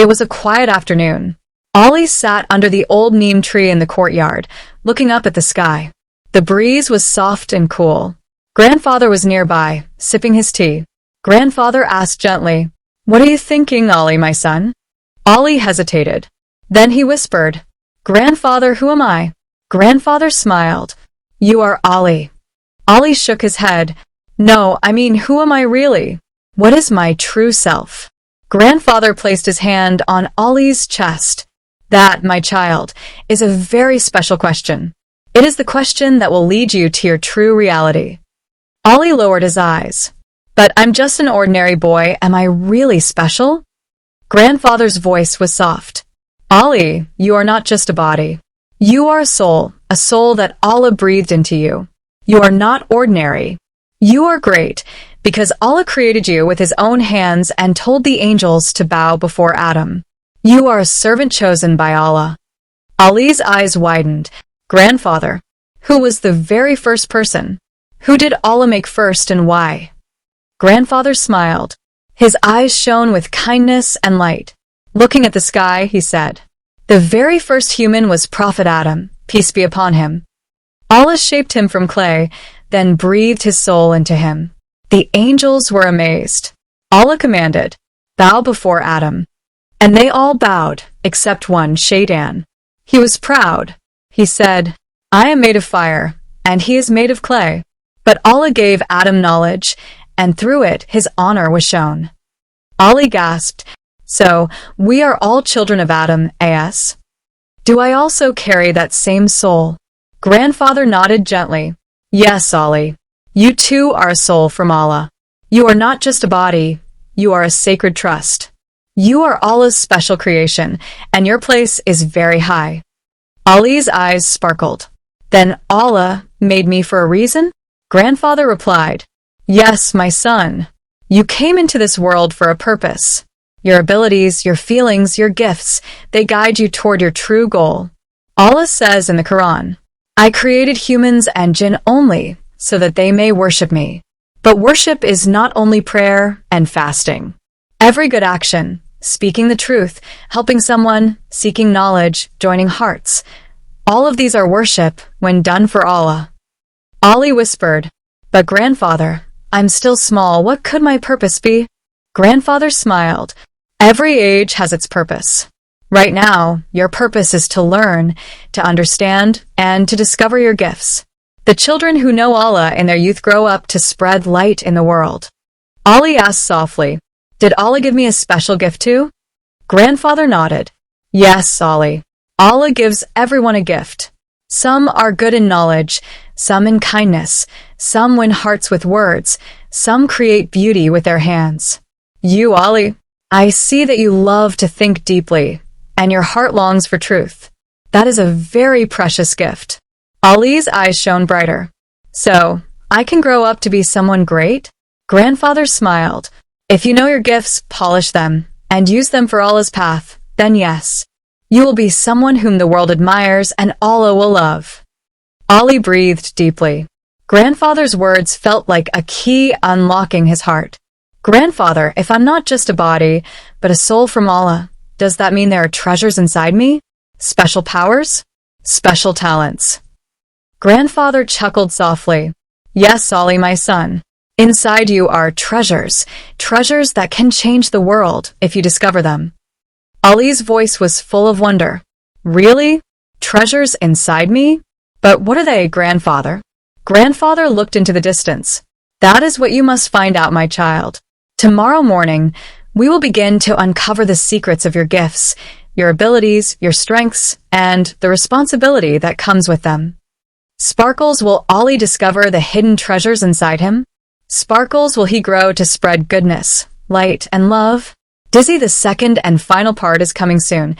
It was a quiet afternoon. Ollie sat under the old neem tree in the courtyard, looking up at the sky. The breeze was soft and cool. Grandfather was nearby, sipping his tea. Grandfather asked gently, "What are you thinking, Ollie, my son?" Ollie hesitated. Then he whispered, "Grandfather, who am I?" Grandfather smiled. "You are Ollie." Ollie shook his head. "No, I mean, who am I really? What is my true self?" Grandfather placed his hand on Ollie's chest. "That, my child, is a very special question. It is the question that will lead you to your true reality." Ollie lowered his eyes. "But I'm just an ordinary boy. Am I really special?" Grandfather's voice was soft. "Ollie, you are not just a body. You are a soul that Allah breathed into you. You are not ordinary. You are great, because Allah created you with his own hands and told the angels to bow before Adam. You are a servant chosen by Allah." Ali's eyes widened. "Grandfather, who was the very first person? Who did Allah make first and why?" Grandfather smiled. His eyes shone with kindness and light. Looking at the sky, he said, "The very first human was Prophet Adam, peace be upon him. Allah shaped him from clay, then breathed his soul into him. The angels were amazed. Allah commanded, 'Bow before Adam.' And they all bowed, except one, Shaitan. He was proud. He said, 'I am made of fire, and he is made of clay.' But Allah gave Adam knowledge, and through it his honor was shown." Ali gasped, "So, we are all children of Adam, as? Do I also carry that same soul?" Grandfather nodded gently. "Yes, Ali. You too are a soul from Allah. You are not just a body, you are a sacred trust. You are Allah's special creation, and your place is very high." Ali's eyes sparkled. "Then Allah made me for a reason?" Grandfather replied, "Yes, my son. You came into this world for a purpose. Your abilities, your feelings, your gifts, they guide you toward your true goal. Allah says in the Quran, 'I created humans and jinn only so that they may worship me.' But worship is not only prayer and fasting. Every good action, speaking the truth, helping someone, seeking knowledge, joining hearts, all of these are worship when done for Allah." Ali whispered, "But grandfather, I'm still small. What could my purpose be?" Grandfather smiled. "Every age has its purpose. Right now, your purpose is to learn, to understand, and to discover your gifts. The children who know Allah in their youth grow up to spread light in the world." Ali asked softly, "Did Allah give me a special gift too?" Grandfather nodded. "Yes, Ali. Allah gives everyone a gift. Some are good in knowledge, some in kindness, some win hearts with words, some create beauty with their hands. You, Ali, I see that you love to think deeply, and your heart longs for truth. That is a very precious gift." Ali's eyes shone brighter. "So, I can grow up to be someone great?" Grandfather smiled. "If you know your gifts, polish them, and use them for Allah's path, then yes, you will be someone whom the world admires and Allah will love." Ali breathed deeply. Grandfather's words felt like a key unlocking his heart. "Grandfather, if I'm not just a body, but a soul from Allah, does that mean there are treasures inside me? Special powers? Special talents?" Grandfather chuckled softly. "Yes, Ali, my son. Inside you are treasures, treasures that can change the world if you discover them." Ali's voice was full of wonder. "Really? Treasures inside me? But what are they, grandfather?" Grandfather looked into the distance. "That is what you must find out, my child. Tomorrow morning, we will begin to uncover the secrets of your gifts, your abilities, your strengths, and the responsibility that comes with them. Sparkles will Ali discover the hidden treasures inside him. Sparkles will he grow to spread goodness, light, and love. Dizzy, the second and final part is coming soon.